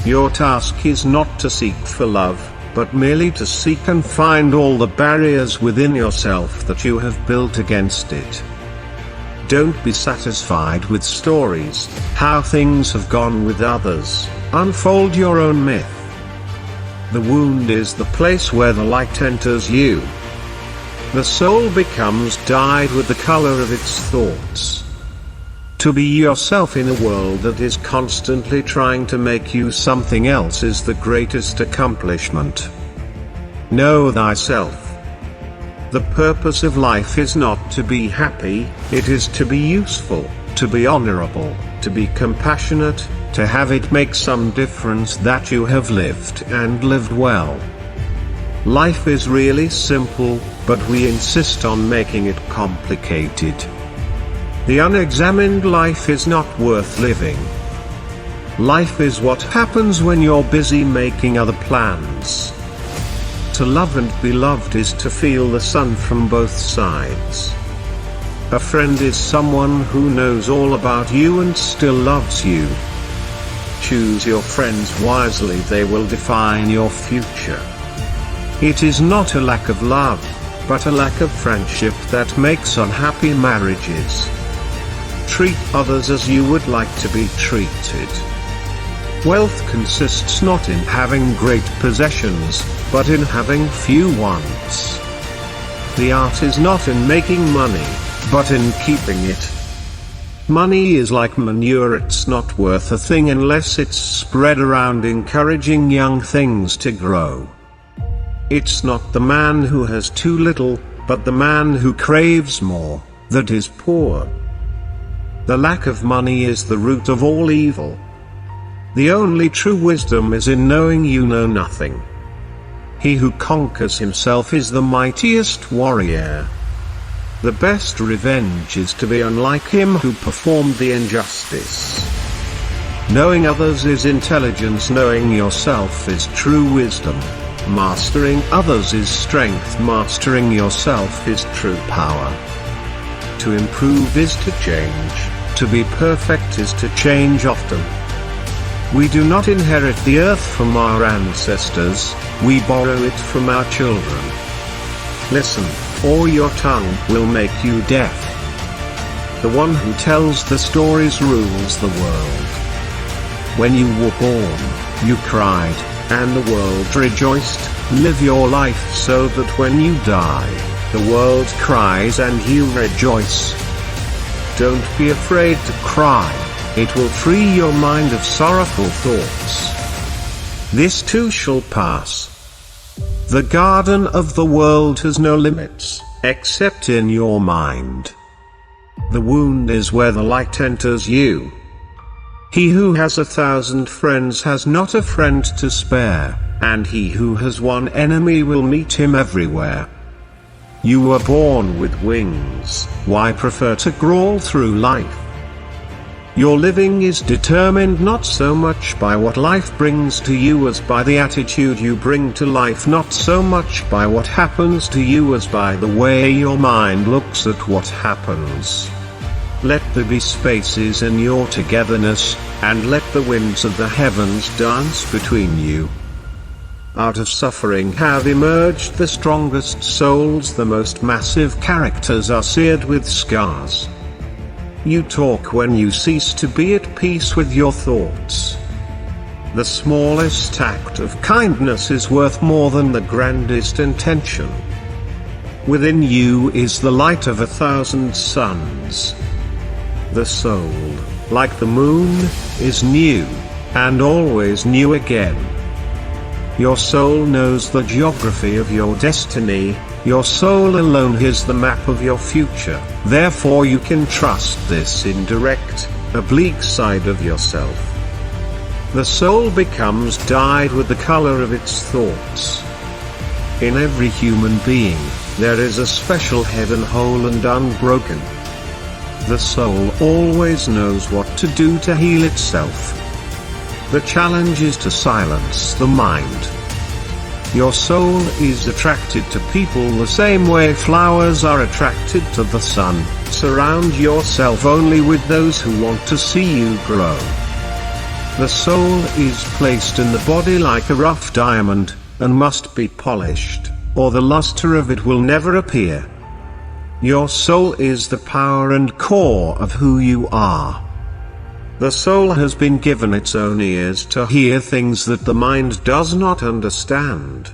Your task is not to seek for love, but merely to seek and find all the barriers within yourself that you have built against it. Don't be satisfied with stories, how things have gone with others. Unfold your own myth. The wound is the place where the light enters you. The soul becomes dyed with the color of its thoughts. To be yourself in a world that is constantly trying to make you something else is the greatest accomplishment. Know thyself. The purpose of life is not to be happy, it is to be useful, to be honorable, to be compassionate, to have it make some difference that you have lived and lived well. Life is really simple, but we insist on making it complicated. The unexamined life is not worth living. Life is what happens when you're busy making other plans. To love and be loved is to feel the sun from both sides. A friend is someone who knows all about you and still loves you. Choose your friends wisely, they will define your future. It is not a lack of love, but a lack of friendship that makes unhappy marriages. Treat others as you would like to be treated. Wealth consists not in having great possessions, but in having few wants. The art is not in making money, but in keeping it. Money is like manure, it's not worth a thing unless it's spread around encouraging young things to grow. It's not the man who has too little, but the man who craves more, that is poor. The lack of money is the root of all evil. The only true wisdom is in knowing you know nothing. He who conquers himself is the mightiest warrior. The best revenge is to be unlike him who performed the injustice. Knowing others is intelligence, knowing yourself is true wisdom. Mastering others is strength, mastering yourself is true power. To improve is to change, to be perfect is to change often. We do not inherit the earth from our ancestors, we borrow it from our children. Listen, or your tongue will make you deaf. The one who tells the stories rules the world. When you were born, you cried, and the world rejoiced. Live your life so that when you die, the world cries and you rejoice. Don't be afraid to cry, it will free your mind of sorrowful thoughts. This too shall pass. The garden of the world has no limits, except in your mind. The wound is where the light enters you. He who has 1,000 friends has not a friend to spare, and he who has one enemy will meet him everywhere. You were born with wings, why prefer to crawl through life? Your living is determined not so much by what life brings to you as by the attitude you bring to life, not so much by what happens to you as by the way your mind looks at what happens. Let there be spaces in your togetherness, and let the winds of the heavens dance between you. Out of suffering have emerged the strongest souls, the most massive characters are seared with scars. You talk when you cease to be at peace with your thoughts. The smallest act of kindness is worth more than the grandest intention. Within you is the light of 1,000 suns. The soul, like the moon, is new, and always new again. Your soul knows the geography of your destiny, your soul alone has the map of your future, therefore you can trust this indirect, oblique side of yourself. The soul becomes dyed with the color of its thoughts. In every human being, there is a special heaven whole and unbroken. The soul always knows what to do to heal itself. The challenge is to silence the mind. Your soul is attracted to people the same way flowers are attracted to the sun. Surround yourself only with those who want to see you grow. The soul is placed in the body like a rough diamond, and must be polished, or the luster of it will never appear. Your soul is the power and core of who you are. The soul has been given its own ears to hear things that the mind does not understand.